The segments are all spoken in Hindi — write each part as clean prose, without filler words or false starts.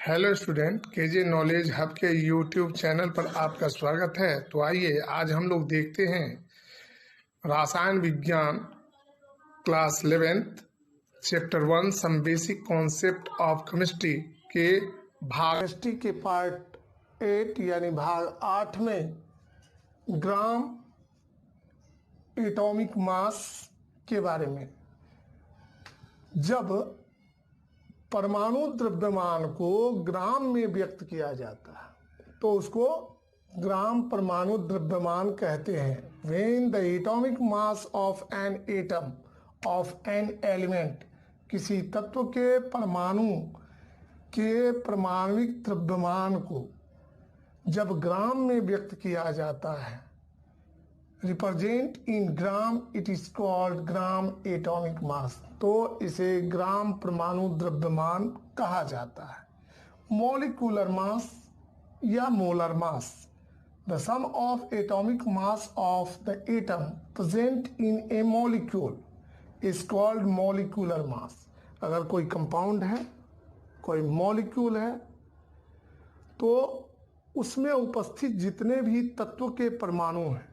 Hello student, KJ knowledge hub के यूट्यूब चैनल पर आपका स्वागत है। तो आइए आज हम लोग देखते हैं रसायन विज्ञान class 11th chapter 1 some basic concept of chemistry के भाग केमिस्ट्री के पार्ट 8 यानी भाग 8 में ग्राम एटॉमिक मास के बारे में। जब परमाणु द्रव्यमान को ग्राम में व्यक्त किया जाता है तो उसको ग्राम परमाणु द्रव्यमान कहते हैं। When the atomic mass of an atom of an element, किसी तत्व के परमाणु के परमाणविक द्रव्यमान को जब ग्राम में व्यक्त किया जाता है, represent in gram, it is called gram atomic mass, तो इसे ग्राम परमाणु द्रव्यमान कहा जाता है। मॉलिक्यूलर मास या molar mass, the sum of atomic mass of the atom present in a molecule is called molecular mass. अगर कोई कंपाउंड है, कोई मॉलिक्यूल है, तो उसमें उपस्थित जितने भी तत्व के परमाणु हैं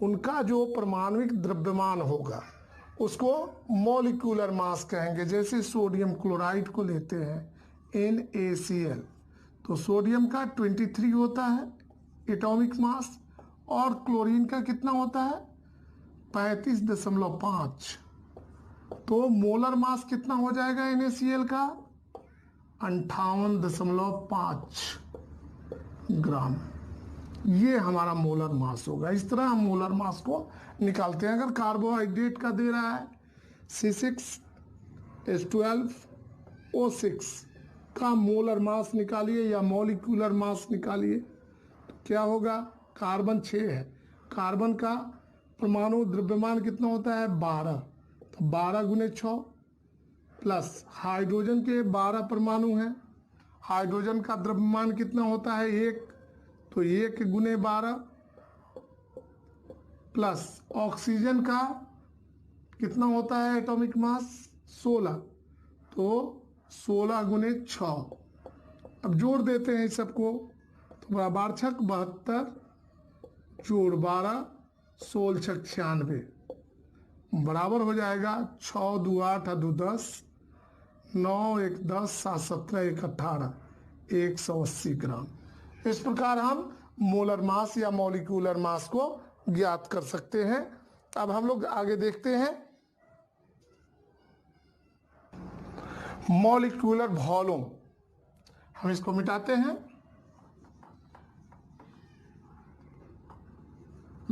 उनका जो परमाणविक द्रव्यमान होगा उसको मॉलिक्यूलर मास कहेंगे। जैसे सोडियम क्लोराइड को लेते हैं NaCl, तो सोडियम का 23 होता है एटॉमिक मास और क्लोरीन का कितना होता है 35.5। तो मोलर मास कितना हो जाएगा NaCl का 58.5 ग्राम। ये हमारा मोलर मास होगा। इस तरह हम मोलर मास को निकालते हैं। अगर कार्बोहाइड्रेट का दे रहा है C6H12O6 का मोलर मास निकालिए या मॉलिक्यूलर मास निकालिए, तो क्या होगा? कार्बन 6 है, कार्बन का परमाणु द्रव्यमान कितना होता है 12, तो 12 गुने 6 प्लस हाइड्रोजन के 12 परमाणु हैं, हाइड्रोजन का द्रव्यमान कितना होता है 1, तो 1 गुने 12 प्लस ऑक्सीजन का कितना होता है एटॉमिक मास 16, तो 16 गुने 6। अब जोड़ देते हैं इस सबको, तो 12 छक 72 जोड़ 12 16 छक 96 बराबर हो जाएगा 6 2 8 2 10 9 1 10 7 17 1 18 180 ग्राम। इस प्रकार हम मोलर मास या मॉलिक्यूलर मास को ज्ञात कर सकते हैं। अब हम लोग आगे देखते हैं मॉलिक्यूलर वॉल्यूम। हम इसको मिटाते हैं,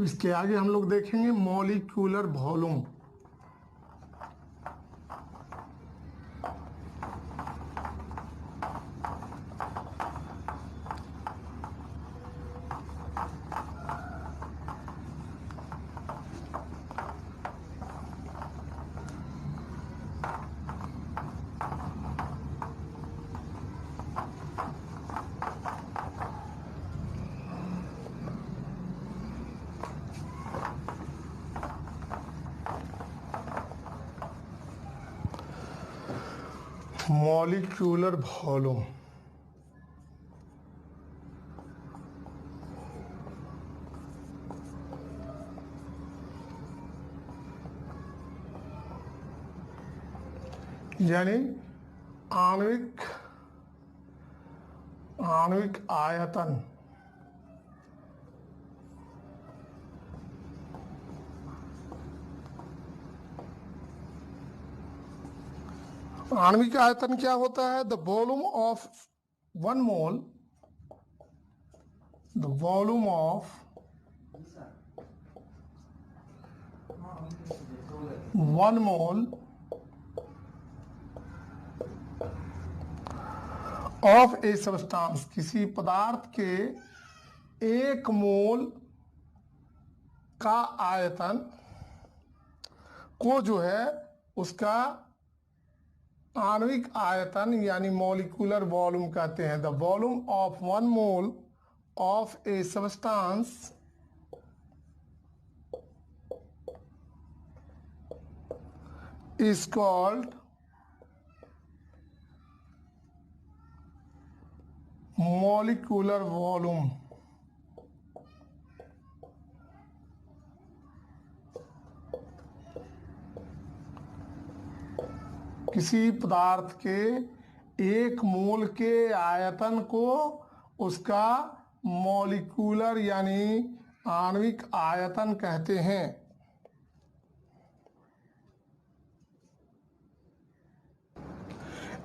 इसके आगे हम लोग देखेंगे मॉलिक्यूलर वॉल्यूम। मॉलिक्यूलर वॉल्यूम यानी आणविक आयतन। आणविक आयतन क्या होता है? The volume of 1 mole, the volume of 1 mole of a substance, किसी पदार्थ के 1 मोल का आयतन को जो है उसका आणविक आयतन यानी मॉलिक्यूलर वॉल्यूम कहते हैं। The volume of 1 mole of a substance is called molecular volume किसी पदार्थ के एक मोल के आयतन को उसका मॉलिक्यूलर यानी आणविक आयतन कहते हैं।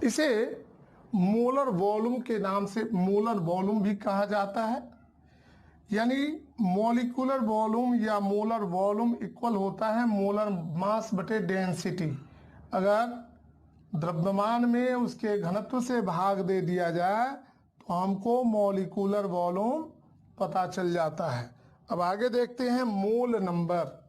इसे मोलर वॉल्यूम के नाम से मोलर वॉल्यूम भी कहा जाता है। यानी मॉलिक्यूलर वॉल्यूम या मोलर वॉल्यूम इक्वल होता है मोलर मास बटे डेंसिटी। अगर द्रव्यमान में उसके घनत्व से भाग दे दिया जाए तो हमको मॉलिक्यूलर वॉल्यूम पता चल जाता है। अब आगे देखते हैं मोल नंबर।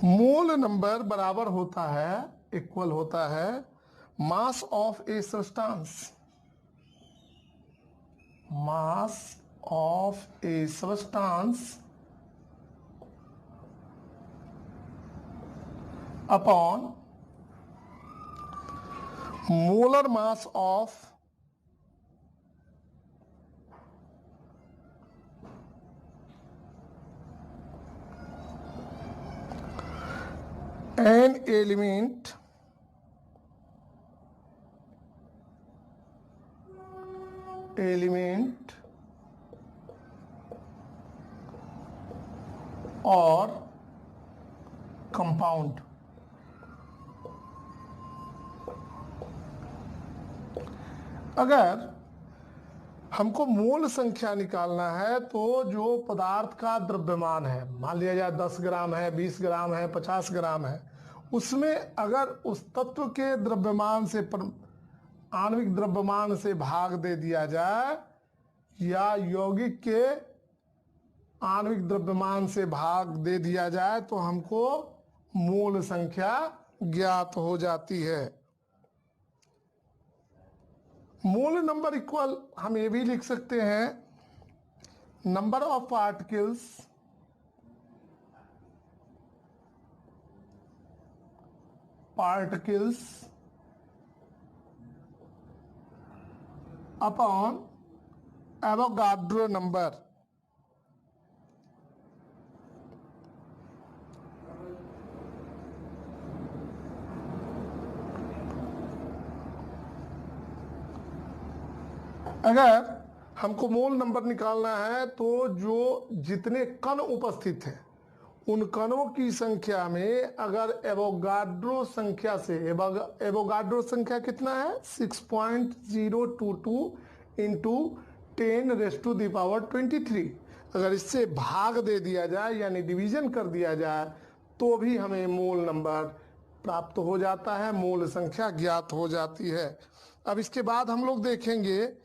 मोल नंबर बराबर होता है, इक्वल होता है mass of a substance, mass of a substance upon molar mass of an element or compound। अगर हमको मोल संख्या निकालना है तो जो पदार्थ का द्रव्यमान है, मान लिया जाए 10 ग्राम है, 20 ग्राम है, 50 ग्राम है, उसमें अगर उस तत्व के द्रव्यमान से आणविक द्रव्यमान से भाग दे दिया जाए या यौगिक के आणविक द्रव्यमान से भाग दे दिया जाए तो हमको मोल संख्या ज्ञात हो जाती है। मोल नंबर इक्वल हम ये भी लिख सकते हैं number of particles upon Avogadro number. अगर हमको मोल नंबर निकालना है तो जो जितने कण उपस्थित हैं उन कणों की संख्या में अगर एवोगाड्रो संख्या से, एवोगाड्रो संख्या कितना है 6.022 इंटू 10⁻⁻23, अगर इससे भाग दे दिया जाए यानी डिवीजन कर दिया जाए तो भी हमें मोल नंबर प्राप्त हो जाता है, मोल संख्या ज्ञात हो जाती है। अब इसके बाद हम लोग देखेंगे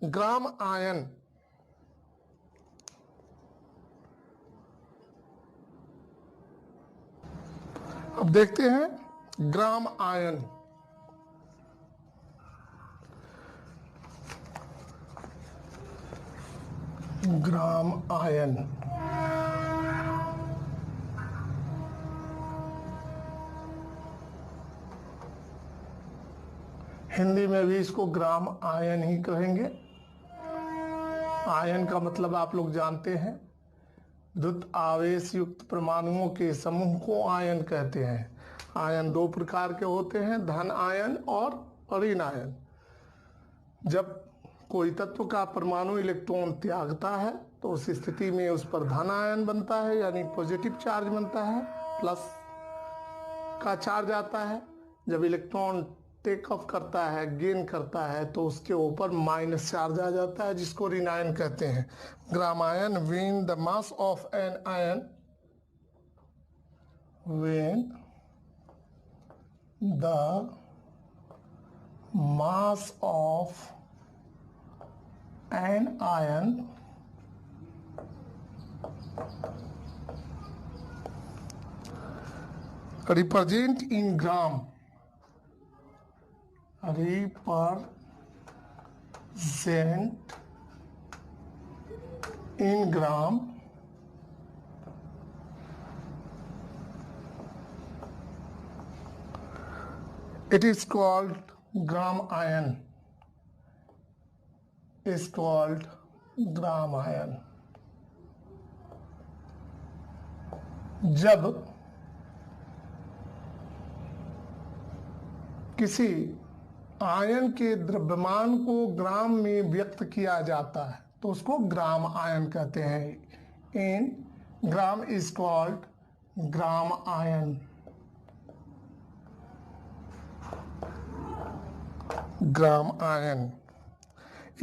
ग्राम आयन। अब देखते हैं gram ion. Gram ion Hindi में भी इसको ग्राम आयन ही कहेंगे। आयन का मतलब आप लोग जानते हैं, द्रुत आवेश युक्त परमाणुओं के समूह को आयन कहते हैं। आयन दो प्रकार के होते हैं, धन आयन और ऋण आयन। जब कोई तत्व का परमाणु इलेक्ट्रॉन त्यागता है तो उस स्थिति में उस पर धन आयन बनता है यानी पॉजिटिव चार्ज बनता है, प्लस का चार्ज आता है। जब इलेक्ट्रॉन टेक ऑफ करता है, गेन करता है, तो उसके ऊपर माइनस चार्ज आ जाता है जिसको ऋण आयन कहते हैं। Gram ion when the mass of an ion, when the mass of an ion represent in gram, represent in gram It is called gram ion. Is called gram ion. जब किसी आयन के द्रव्यमान को ग्राम में व्यक्त किया जाता है तो उसको ग्राम आयन कहते हैं। In gram is called gram ion. Gram ion,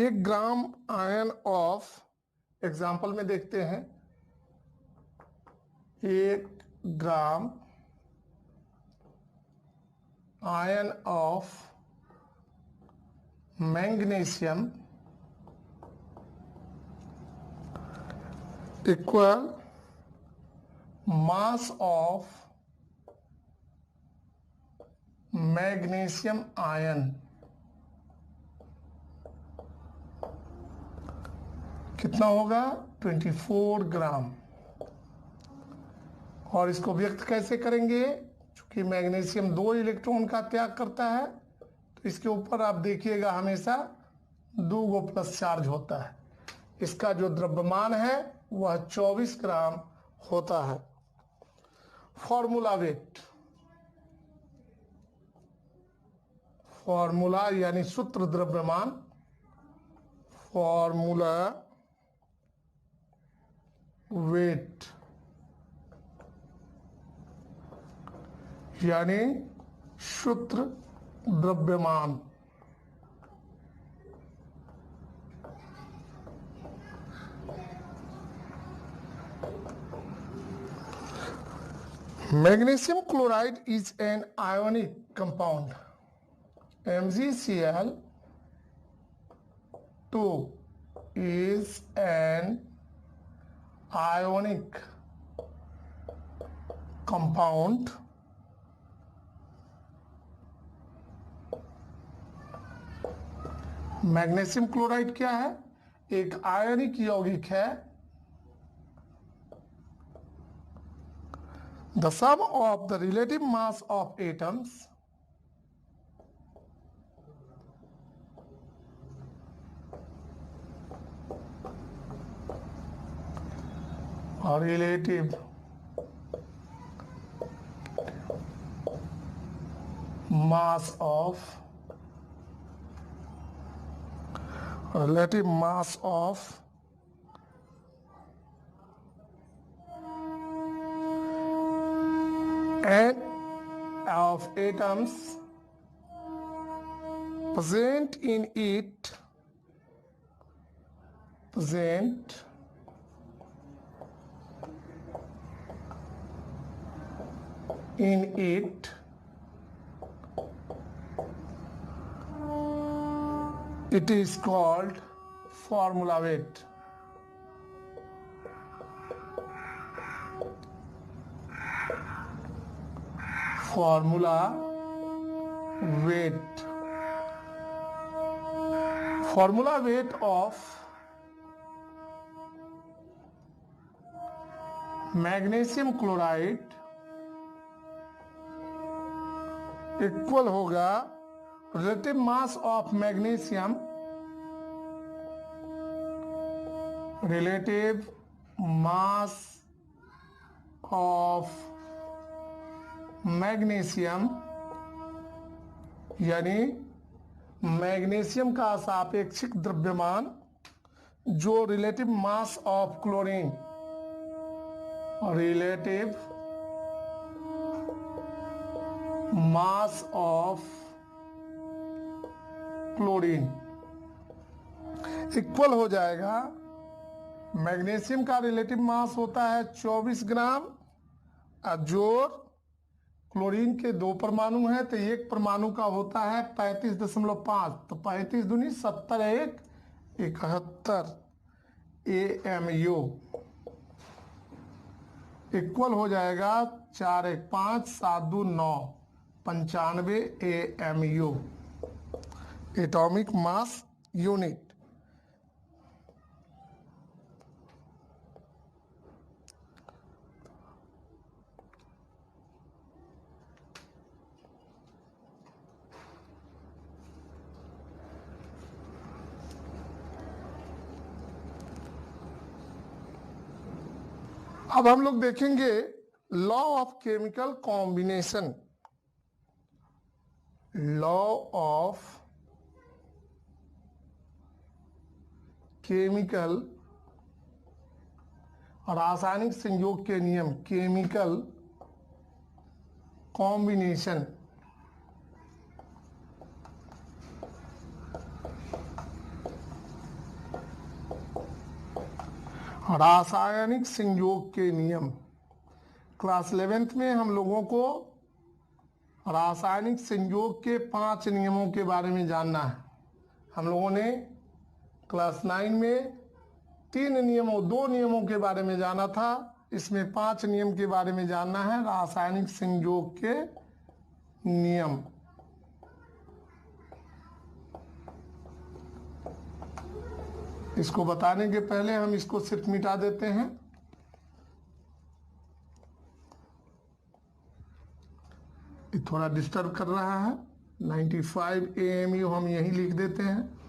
एक ग्राम आयन ऑफ, एग्जाम्पल में देखते हैं, 1 gram ion of magnesium equal mass of magnesium ion कितना होगा? 24 ग्राम। और इसको व्यक्त कैसे करेंगे? चूंकि मैग्नीशियम 2 इलेक्ट्रॉन का त्याग करता है तो इसके ऊपर आप देखिएगा हमेशा 2 गो प्लस चार्ज होता है। इसका जो द्रव्यमान है वह 24 ग्राम होता है। फॉर्मूला वेट, फॉर्मूला यानी सूत्र द्रव्यमान, फॉर्मूला वेट यानी सूत्र द्रव्यमान। Magnesium chloride is an ionic compound. MgCl2 is an ionic compound magnesium chloride क्या है? एक आयनिक यौगिक है। The sum of the relative mass of atoms or relative mass of and of atoms present in it it is called formula weight. Formula weight. Formula weight of magnesium chloride equal होगा relative mass of magnesium, relative mass of magnesium यानी मैग्नीशियम का सापेक्षिक द्रव्यमान जो relative mass of chlorine, relative mass of chlorine equal हो जाएगा। मैग्नीशियम का रिलेटिव मास होता है 24 ग्राम और जोड़ क्लोरीन के 2 परमाणु हैं तो एक परमाणु का होता है 35.5, तो 35 दूनी 70 1 71 AMU इक्वल हो जाएगा 4 1 5 7 2 9 95 AMU एटॉमिक मास यूनिट। अब हम लोग देखेंगे law of chemical combination. Law of chemical, रासायनिक संयोग के नियम, केमिकल कॉम्बिनेशन। रासायनिक संयोग के नियम। क्लास 11th में हम लोगों को रासायनिक संयोग के 5 नियमों के बारे में जानना है। हम लोगों ने क्लास 9 में 2 नियमों के बारे में जाना था। इसमें 5 नियम के बारे में जानना है, रासायनिक संयोग के नियम। इसको बताने के पहले हम इसको सिर्फ मिटा देते हैं। ये थोड़ा डिस्टर्ब कर रहा है। 95 AMU हम यही लिख देते हैं।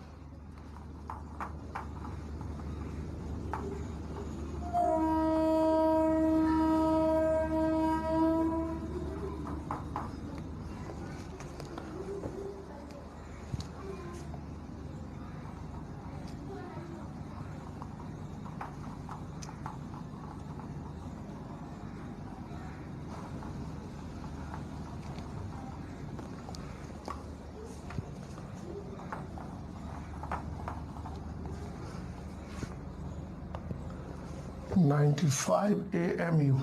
(95 AMU)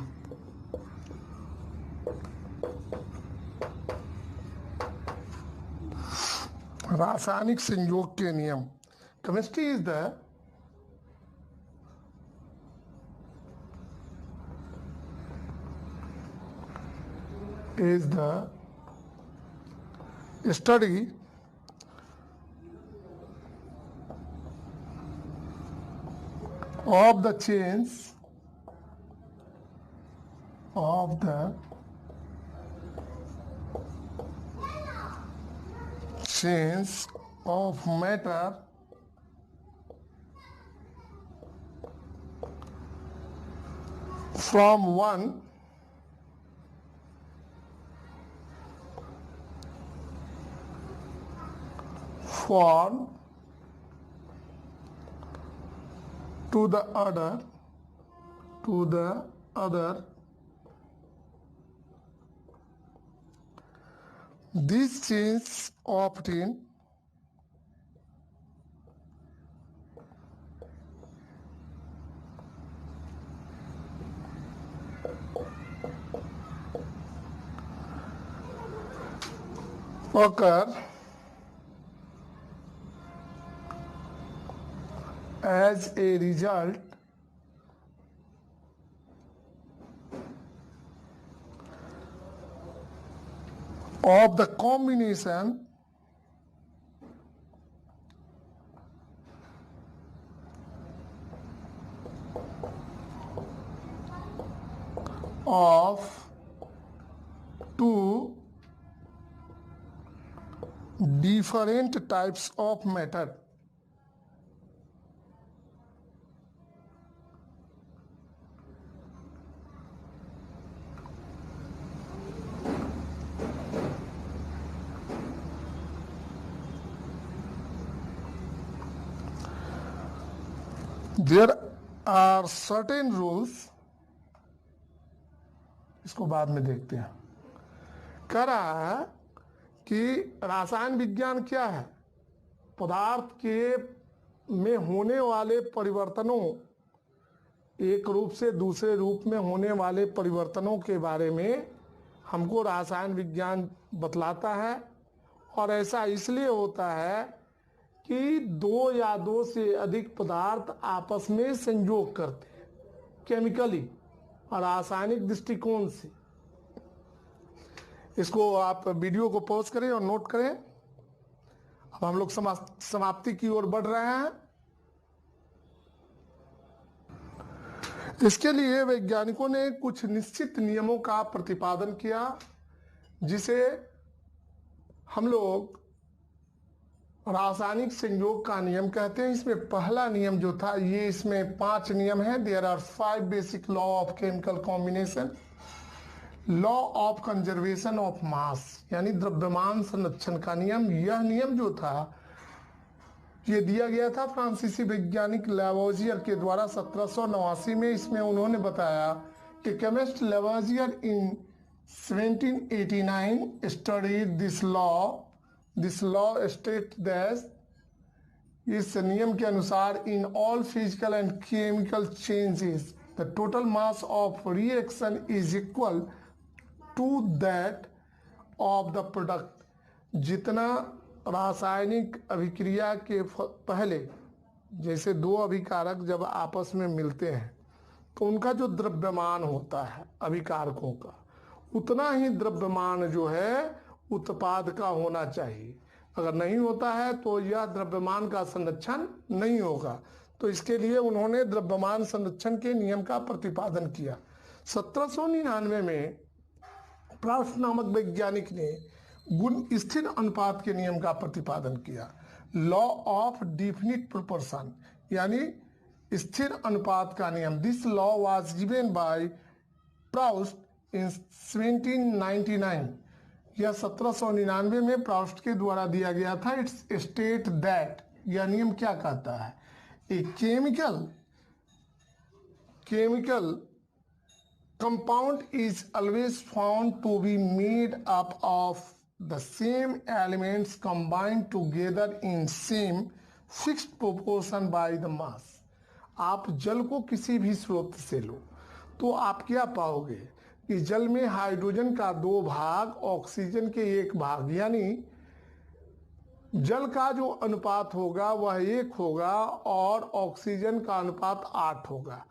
रासायनिक संयोग के नियम। Chemistry is the study of the chains of matter from one form to the other. These chains often occur as a result of the combination of 2 different types of matter. There are certain rules, इसको बाद में देखते हैं। कह रहा है कि रसायन विज्ञान क्या है? पदार्थ के में होने वाले परिवर्तनों, एक रूप से दूसरे रूप में होने वाले परिवर्तनों के बारे में हमको रसायन विज्ञान बतलाता है। और ऐसा इसलिए होता है कि 2 या 2 से अधिक पदार्थ आपस में संयोग करते हैं केमिकली और रासायनिक दृष्टिकोण से। इसको आप वीडियो को पॉज करें और नोट करें। अब हम लोग समाप्ति की ओर बढ़ रहे हैं। इसके लिए वैज्ञानिकों ने कुछ निश्चित नियमों का प्रतिपादन किया, जिसे हम लोग रासायनिक संयोग का नियम कहते हैं। इसमें पहला नियम जो था, ये इसमें 5 नियम है। There are 5 basic law of chemical combination. Law of conservation of mass, यानी द्रव्यमान संरक्षण का नियम। यह नियम जो था ये दिया गया था फ्रांसीसी वैज्ञानिक लैवोजियर के द्वारा 1789 में। इसमें उन्होंने बताया कि chemist Lavoisier in 1789 studied this law state that, इस नियम के अनुसार in all physical and chemical changes the total mass of reaction is equal to that of the product. जितना रासायनिक अभिक्रिया के पहले, जैसे दो अभिकारक जब आपस में मिलते हैं तो उनका जो द्रव्यमान होता है अभिकारकों का, उतना ही द्रव्यमान जो है उत्पाद का होना चाहिए। अगर नहीं होता है तो यह द्रव्यमान का संरक्षण नहीं होगा। तो इसके लिए उन्होंने द्रव्यमान संरक्षण के नियम का प्रतिपादन किया। 1799 में प्राउस्ट नामक वैज्ञानिक ने गुण स्थिर अनुपात के नियम का प्रतिपादन किया। लॉ ऑफ डिफिनिट प्रोपोर्शन, यानी स्थिर अनुपात का नियम। This law was given by Proust in 1799। यह 1799 में प्राउस्ट के द्वारा दिया गया था। इट्स स्टेट दैट, यह नियम क्या कहता है, a chemical compound is always found to be made up of the same elements combined together in same fixed proportion by the mass। आप जल को किसी भी स्रोत से लो तो आप क्या पाओगे कि जल में हाइड्रोजन का 2 भाग, ऑक्सीजन के 1 भाग, यानी जल का जो अनुपात होगा वह 1 होगा और ऑक्सीजन का अनुपात 8 होगा।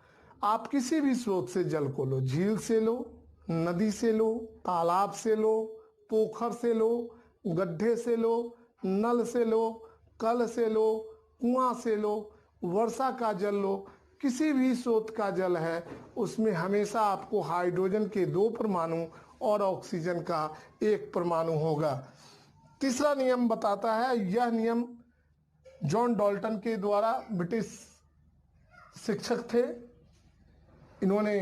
आप किसी भी स्रोत से जल को लो, झील से लो, नदी से लो, तालाब से लो, पोखर से लो, गड्ढे से लो, नल से लो, कल से लो, कुआं से लो, वर्षा का जल लो, किसी भी स्रोत का जल है उसमें हमेशा आपको हाइड्रोजन के 2 परमाणु और ऑक्सीजन का 1 परमाणु होगा। तीसरा नियम बताता है, यह नियम जॉन डाल्टन के द्वारा, ब्रिटिश शिक्षक थे, इन्होंने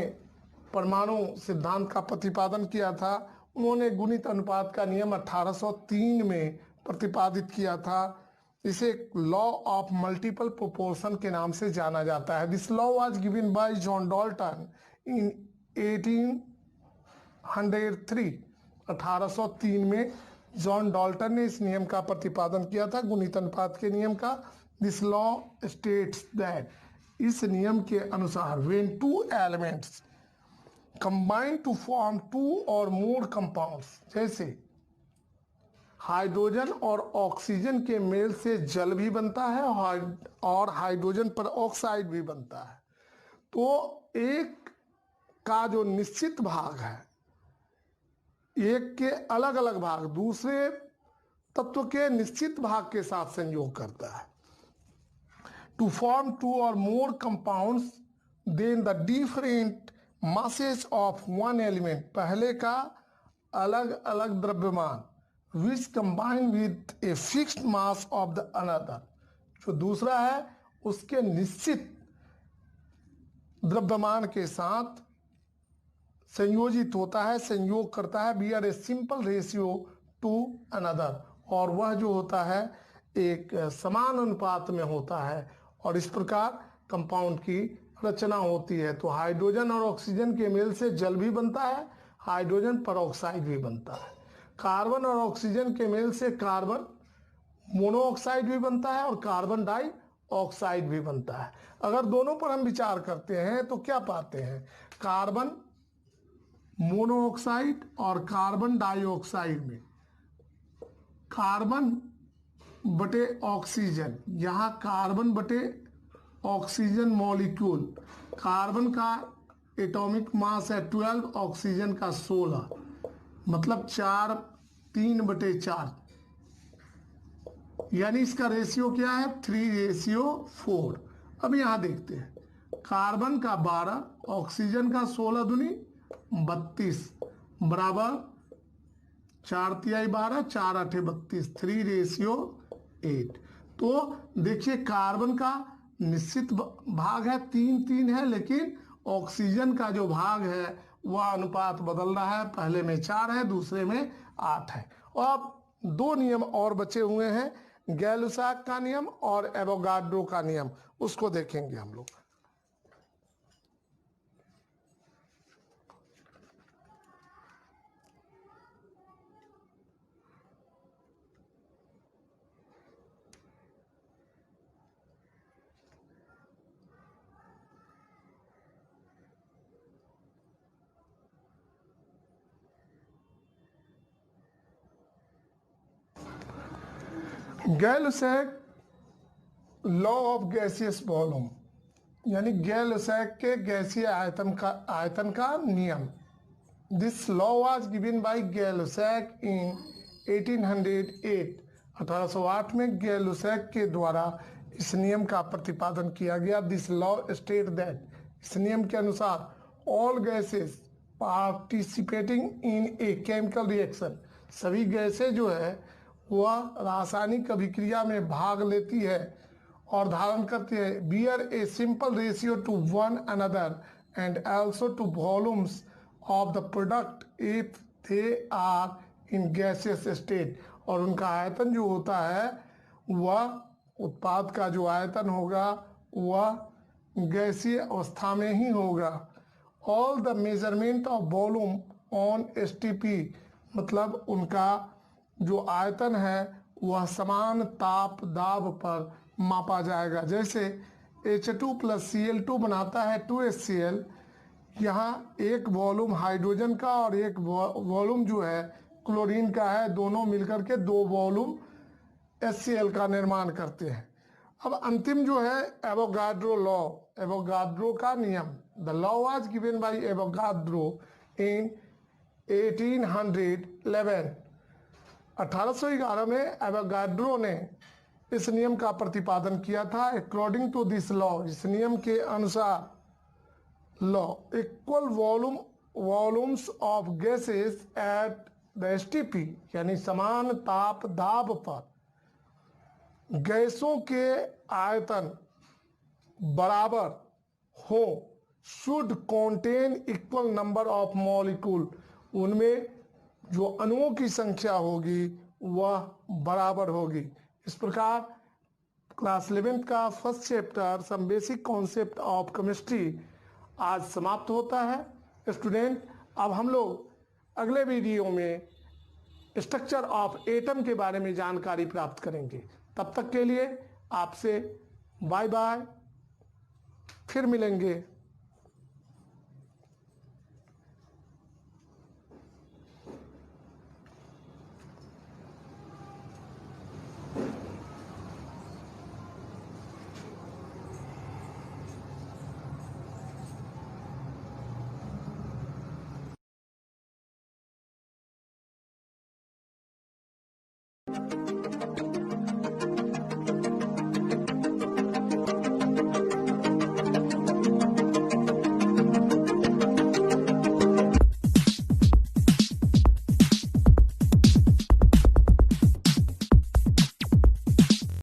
परमाणु सिद्धांत का प्रतिपादन किया था। उन्होंने गुणित अनुपात का नियम 1803 में प्रतिपादित किया था। इसे लॉ ऑफ मल्टीपल प्रोपोर्शन के नाम से जाना जाता है। This law was given by John Dalton in 1803। 1803 में जॉन डाल्टन ने इस नियम का प्रतिपादन किया था, गुणित अनुपात के नियम का। दिस लॉ स्टेट्स दैट, इस नियम के अनुसार when 2 elements combine to form 2 or more compounds, जैसे हाइड्रोजन और ऑक्सीजन के मेल से जल भी बनता है और हाइड्रोजन पर ऑक्साइड भी बनता है, तो एक का जो निश्चित भाग है, एक के अलग अलग भाग दूसरे तत्व के निश्चित भाग के साथ संयोग करता है। To form 2 or more compounds, then the different masses of one element, पहले का अलग अलग द्रव्यमान, which combine with a fixed mass of the another, जो दूसरा है उसके निश्चित द्रव्यमान के साथ संयोजित होता है, संयोग करता है। bear a simple ratio to another, और वह जो होता है एक समान अनुपात में होता है, और इस प्रकार कंपाउंड की रचना होती है। तो हाइड्रोजन और ऑक्सीजन के मेल से जल भी बनता है, हाइड्रोजन परऑक्साइड भी बनता है। कार्बन और ऑक्सीजन के मेल से कार्बन मोनोऑक्साइड भी बनता है और कार्बन डाइऑक्साइड भी बनता है। अगर दोनों पर हम विचार करते हैं तो क्या पाते हैं, कार्बन मोनोऑक्साइड और कार्बन डाइऑक्साइड में कार्बन बटे ऑक्सीजन, यहाँ कार्बन बटे ऑक्सीजन मॉलिक्यूल, कार्बन का एटॉमिक मास है 12, ऑक्सीजन का 16, मतलब 3/4, यानी इसका रेशियो क्या है 3:4। अब यहाँ देखते हैं, कार्बन का 12, ऑक्सीजन का 16 दूनी 32 बराबर 4 तिहाई 12, 4 8 32, 3:4 8। तो देखिए कार्बन का निश्चित भाग है 3-3 है, लेकिन ऑक्सीजन का जो भाग है वह अनुपात बदल रहा है, पहले में 4 है, दूसरे में 8 है। और अब 2 नियम और बचे हुए हैं, गै-लुसाक का नियम और एवोगाड्रो का नियम, उसको देखेंगे हम लोग। Gay Lussac law of gaseous volume, यानी गै-लुसाक के गैसीय आयतन का नियम। This law was given by Gay Lussac in 1808। 1808 में गै-लुसाक के द्वारा इस नियम का प्रतिपादन किया गया। दिस लॉ स्टेट दैट, इस नियम के अनुसार all gases participating in a chemical reaction, सभी गैसें जो है वह रासायनिक अभिक्रिया में भाग लेती है और धारण करती है, bear a simple ratio to one another and also to volumes of the product if they are in gaseous state. और उनका आयतन जो होता है वह, उत्पाद का जो आयतन होगा वह गैसीय अवस्था में ही होगा। All the measurement of volume on STP, मतलब उनका जो आयतन है वह समान ताप दाब पर मापा जाएगा। जैसे H2 + Cl2 बनाता है 2HCl, यहाँ एक वॉल्यूम हाइड्रोजन का और एक वॉल्यूम जो है क्लोरीन का है, दोनों मिलकर के 2 वॉल्यूम HCl का निर्माण करते हैं। अब अंतिम जो है एवोगाड्रो लॉ, एवोगाड्रो का नियम। The law was given by Avogadro in 1811। 1811 में एवोगाड्रो ने इस नियम का प्रतिपादन किया था। अकॉर्डिंग टू दिस लॉ, इस नियम के अनुसार law, equal volumes of gases at the STP, यानी समान ताप दाब पर गैसों के आयतन बराबर हो, should contain equal number of molecule, उनमें जो अणुओं की संख्या होगी वह बराबर होगी। इस प्रकार क्लास 11th का first chapter some basic concept of chemistry आज समाप्त होता है। स्टूडेंट, अब हम लोग अगले वीडियो में स्ट्रक्चर ऑफ एटम के बारे में जानकारी प्राप्त करेंगे। तब तक के लिए आपसे बाय बाय, फिर मिलेंगे।